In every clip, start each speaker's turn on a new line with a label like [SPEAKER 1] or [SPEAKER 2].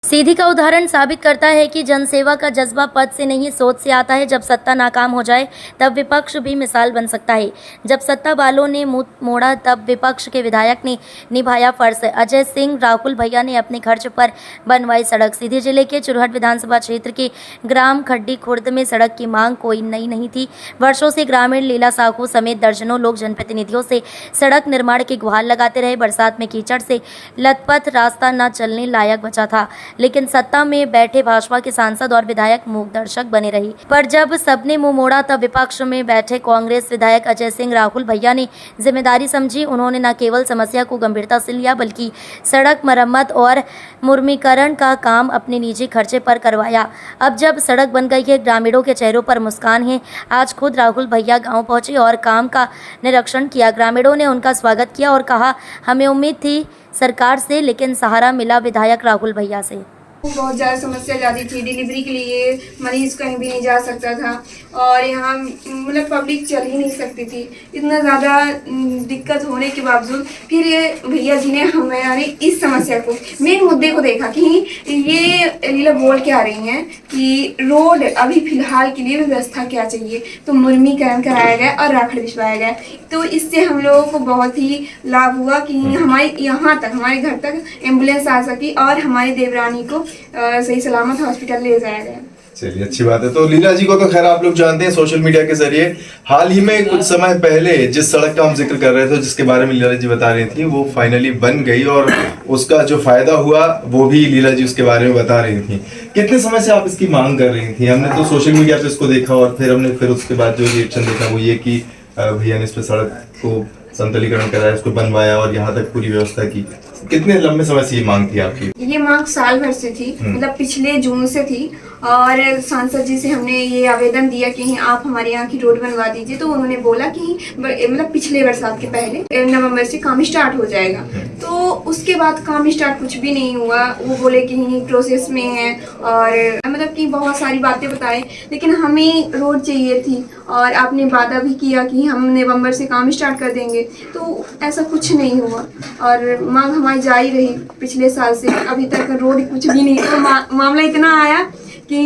[SPEAKER 1] सीधी का उदाहरण साबित करता है कि जनसेवा का जज्बा पद से नहीं सोच से आता है। जब सत्ता नाकाम हो जाए तब विपक्ष भी मिसाल बन सकता है। जब सत्ता वालों ने मुंह मोड़ा तब विपक्ष के विधायक ने निभाया फर्ज। अजय सिंह राहुल भैया ने अपने खर्च पर बनवाई सड़क। सीधी जिले के चुरहट विधानसभा क्षेत्र के ग्राम खड्डी खुर्द में सड़क की मांग कोई नई नहीं थी। वर्षों से ग्रामीण लीला साहू समेत दर्जनों लोग जनप्रतिनिधियों से सड़क निर्माण की गुहार लगाते रहे। बरसात में कीचड़ से लथपथ रास्ता न चलने लायक बचा था, लेकिन सत्ता में बैठे भाजपा के सांसद और विधायक मूक दर्शक बने रही। पर जब सबने मुंह मोड़ा तब विपक्ष में बैठे कांग्रेस विधायक अजय सिंह राहुल भैया ने जिम्मेदारी समझी। उन्होंने न केवल समस्या को गंभीरता से लिया बल्कि सड़क मरम्मत और मुर्मीकरण का काम अपने निजी खर्चे पर करवाया। अब जब सड़क बन गई है, ग्रामीणों के चेहरों पर मुस्कान है। आज खुद राहुल भैया गाँव पहुंचे और काम का निरीक्षण किया। ग्रामीणों ने उनका स्वागत किया और कहा, हमें उम्मीद थी सरकार से, लेकिन सहारा मिला विधायक राहुल भैया से।
[SPEAKER 2] बहुत ज़्यादा समस्या जाती थी। डिलीवरी के लिए मरीज़ कहीं भी नहीं जा सकता था और यहाँ मतलब पब्लिक चल ही नहीं सकती थी। इतना ज़्यादा दिक्कत होने के बावजूद फिर ये भैया जी ने हमारी इस समस्या को, मेन मुद्दे को देखा कि ये लीला बोल के आ रही हैं कि रोड अभी फ़िलहाल के लिए व्यवस्था क्या चाहिए, तो मुर्मीकरण कराया गया और राखड़ बिछवाया गया। तो इससे हम लोगों को बहुत ही लाभ हुआ कि हमारे यहाँ तक, हमारे घर तक एम्बुलेंस आ सकी और हमारी देवरानी को सही सलामत हॉस्पिटल ले जाया गया।
[SPEAKER 3] चलिए, अच्छी बात है। तो लीला जी को तो खैर आप लोग जानते हैं सोशल मीडिया के जरिए। हाल ही में कुछ समय पहले जिस सड़क का हम जिक्र कर रहे थे, जिसके बारे में लीला जी बता रही थी, वो फाइनली बन गई और उसका जो फायदा हुआ वो भी लीला जी उसके बारे में बता रही थी। कितने समय से आप इसकी मांग कर रही थी? हमने तो सोशल मीडिया पे इसको देखा और फिर हमने उसके बाद जो रिएक्शन देखा वो ये कि भैया ने इस पे सड़क को समतलीकरण कराया, उसको बनवाया और यहाँ तक पूरी व्यवस्था की। कितने लंबे समय से ये मांग थी आपकी? ये
[SPEAKER 2] मांग साल भर से थी, मतलब पिछले जून से थी और सांसद जी से हमने ये आवेदन दिया कि आप हमारे यहाँ की रोड बनवा दीजिए। तो उन्होंने बोला कि मतलब पिछले बरसात के पहले नवंबर से काम स्टार्ट हो जाएगा। तो उसके बाद काम स्टार्ट कुछ भी नहीं हुआ। वो बोले कि प्रोसेस में है और मतलब कि बहुत सारी बातें बताए, लेकिन हमें रोड चाहिए थी और आपने वादा भी किया कि हम नवंबर से काम स्टार्ट कर देंगे। तो ऐसा कुछ नहीं हुआ और मांग हमारी जारी रही पिछले साल से। अभी तक रोड कुछ भी नहीं। तो मामला इतना आया कि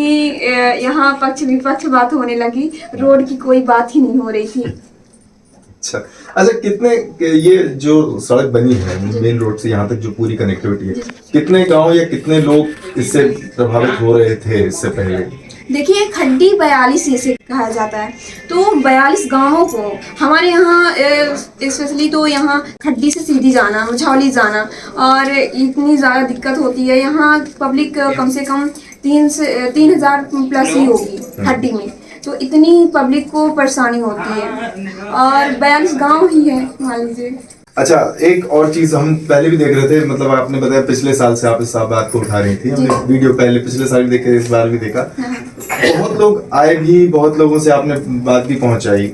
[SPEAKER 2] यहाँ पक्ष विपक्ष बात होने लगी, रोड की कोई बात ही नहीं हो रही थी।
[SPEAKER 3] अच्छा, कितने ये जो सड़क बनी है मेन रोड से यहाँ तक जो पूरी कनेक्टिविटी है, कितने गांव या कितने लोग इससे प्रभावित हो रहे थे इससे पहले?
[SPEAKER 2] देखिए, खड्डी 42 इसे कहा जाता है। तो 42 गांवों को हमारे यहाँ स्पेशली तो यहाँ खड्डी से सीधी जाना, मझौली जाना और इतनी ज़्यादा दिक्कत होती है। यहाँ पब्लिक कम से कम 3,000 प्लस ही होगी खड्डी में। तो इतनी पब्लिक को परेशानी होती है और 42 गांव ही है, मान लीजिए।
[SPEAKER 3] अच्छा, एक और चीज हम पहले भी देख रहे थे, मतलब आपने बताया पिछले साल से आप इस बात को उठा रही थी। हमने वीडियो पहले पिछले साल भी देखे, इस बार भी देखा। बहुत लोग आए भी, बहुत लोगों से आपने बात भी पहुंचाई।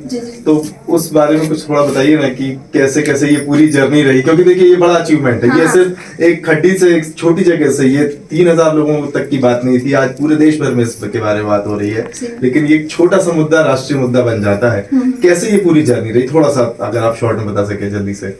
[SPEAKER 3] तो उस बारे में कुछ थोड़ा बताइए ना कि कैसे कैसे ये पूरी जर्नी रही, क्योंकि देखिए ये बड़ा अचीवमेंट है। ये सिर्फ एक खड्डी से, एक छोटी जगह से ये 3,000 लोगों तक की बात नहीं थी। आज पूरे देश भर में इसके बारे में बात हो रही है, लेकिन ये एक छोटा सा मुद्दा राष्ट्रीय मुद्दा बन जाता है। कैसे ये पूरी जर्नी रही, थोड़ा सा अगर आप शॉर्ट में बता सके जल्दी से।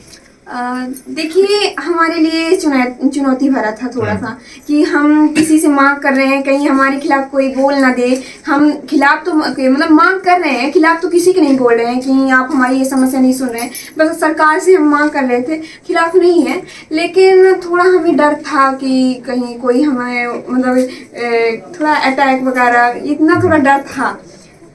[SPEAKER 2] देखिए, हमारे लिए चुनौती भरा था थोड़ा सा कि हम किसी से मांग कर रहे हैं, कहीं हमारे खिलाफ कोई बोल ना दे। हम खिलाफ तो मतलब मांग कर रहे हैं, खिलाफ तो किसी के नहीं बोल रहे हैं कि आप हमारी ये समस्या नहीं सुन रहे हैं। बस सरकार से हम मांग कर रहे थे, खिलाफ नहीं है। लेकिन थोड़ा हमें डर था कि कहीं कोई हमें मतलब थोड़ा अटैक वगैरह, इतना थोड़ा डर था।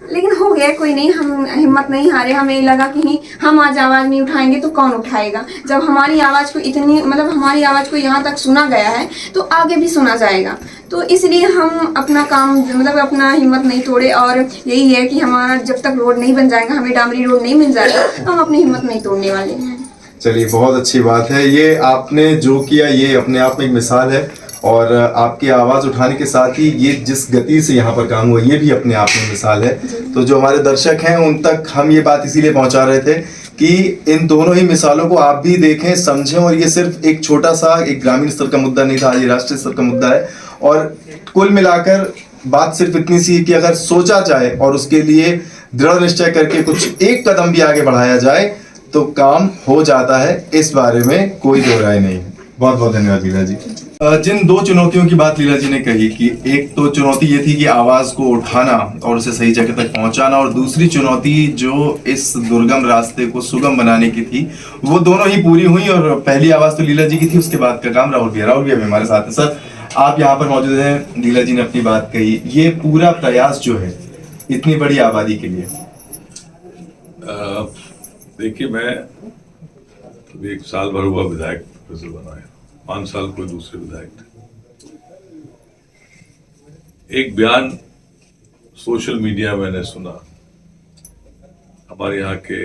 [SPEAKER 2] लेकिन हो गया, कोई नहीं, हम हिम्मत नहीं हारे। हमें लगा कि हम आज आवाज़ नहीं उठाएंगे तो कौन उठाएगा। जब हमारी आवाज़ को इतनी मतलब हमारी आवाज़ को यहाँ तक सुना गया है तो आगे भी सुना जाएगा। तो इसलिए हम अपना काम मतलब अपना हिम्मत नहीं तोड़े और यही है कि हमारा जब तक रोड नहीं बन जाएगा, हमें डामरी रोड नहीं मिल जाएगा, तो हम अपनी हिम्मत नहीं तोड़ने वाले हैं।
[SPEAKER 3] चलिए, बहुत अच्छी बात है। ये आपने जो किया ये अपने आप में एक मिसाल है और आपकी आवाज़ उठाने के साथ ही ये जिस गति से यहाँ पर काम हुआ ये भी अपने आप में मिसाल है। तो जो हमारे दर्शक हैं उन तक हम ये बात इसीलिए पहुँचा रहे थे कि इन दोनों ही मिसालों को आप भी देखें, समझें। और ये सिर्फ एक छोटा सा एक ग्रामीण स्तर का मुद्दा नहीं था, ये राष्ट्रीय स्तर का मुद्दा है। और कुल मिलाकर बात सिर्फ इतनी सी कि अगर सोचा जाए और उसके लिए दृढ़ निश्चय करके कुछ एक कदम भी आगे बढ़ाया जाए तो काम हो जाता है। इस बारे में कोई दो राय नहीं है। बहुत बहुत धन्यवाद लीला जी। जिन दो चुनौतियों की बात लीला जी ने कही कि एक तो चुनौती ये थी कि आवाज को उठाना और उसे सही जगह तक पहुंचाना, और दूसरी चुनौती जो इस दुर्गम रास्ते को सुगम बनाने की थी, वो दोनों ही पूरी हुई। और पहली आवाज तो लीला जी की थी, उसके बाद का काम राहुल भी अभी हमारे साथ है। सर, आप यहाँ पर मौजूद हैं, लीला जी ने अपनी बात कही, ये पूरा प्रयास जो है इतनी बड़ी आबादी के लिए।
[SPEAKER 4] देखिए, मैं अभी 1 साल भर हुआ विधायक से बना है, 5 साल कोई दूसरे विधायक थे। एक बयान सोशल मीडिया में मैंने सुना, हमारे यहाँ के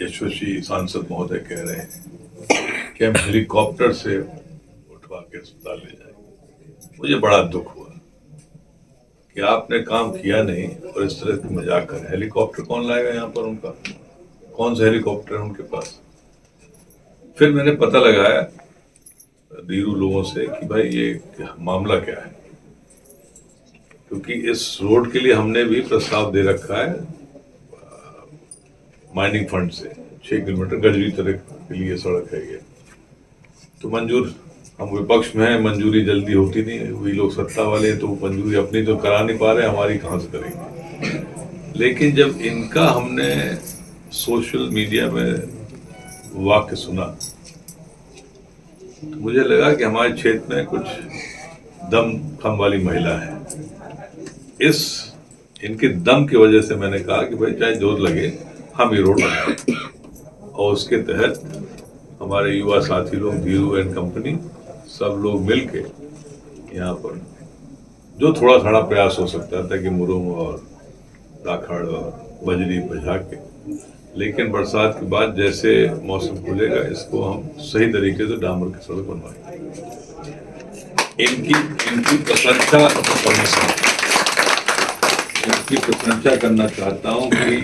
[SPEAKER 4] यशस्वी सांसद महोदय कह रहे हैं कि हम हेलीकॉप्टर से उठवा के अस्पताल ले जाएंगे। मुझे बड़ा दुख हुआ कि आपने काम किया नहीं और इस तरह की मजाक कर। हेलीकॉप्टर कौन लाएगा यहाँ पर? उनका कौन सा हेलीकॉप्टर है उनके पास? फिर मैंने पता लगाया धीरू लोगों से कि भाई ये मामला क्या है, क्योंकि इस रोड के लिए हमने भी प्रस्ताव दे रखा है माइनिंग फंड से। 6 किलोमीटर गजरी तरह के लिए सड़क है ये, तो मंजूर, हम विपक्ष में हैं, मंजूरी जल्दी होती नहीं, वही लोग सत्ता वाले हैं, तो मंजूरी अपनी तो करा नहीं पा रहे, हमारी कहाँ से करेंगे। लेकिन जब इनका हमने सोशल मीडिया में वाक्य सुना तो मुझे लगा कि हमारे क्षेत्र में कुछ दम खम वाली महिला है। इस इनके दम की वजह से मैंने कहा कि भाई चाहे जोर लगे हम ये रोड बनाएं, और उसके तहत हमारे युवा साथी लोग, धीरू एंड कंपनी, सब लोग मिलके यहाँ पर जो थोड़ा थोड़ा प्रयास हो सकता था कि मुरुम और राखड़ और बजरी बजा के, लेकिन बरसात के बाद जैसे मौसम खुलेगा इसको हम सही तरीके से डामर की सड़क बनवाएंगे। इनकी प्रशंसा करना चाहता हूँ कि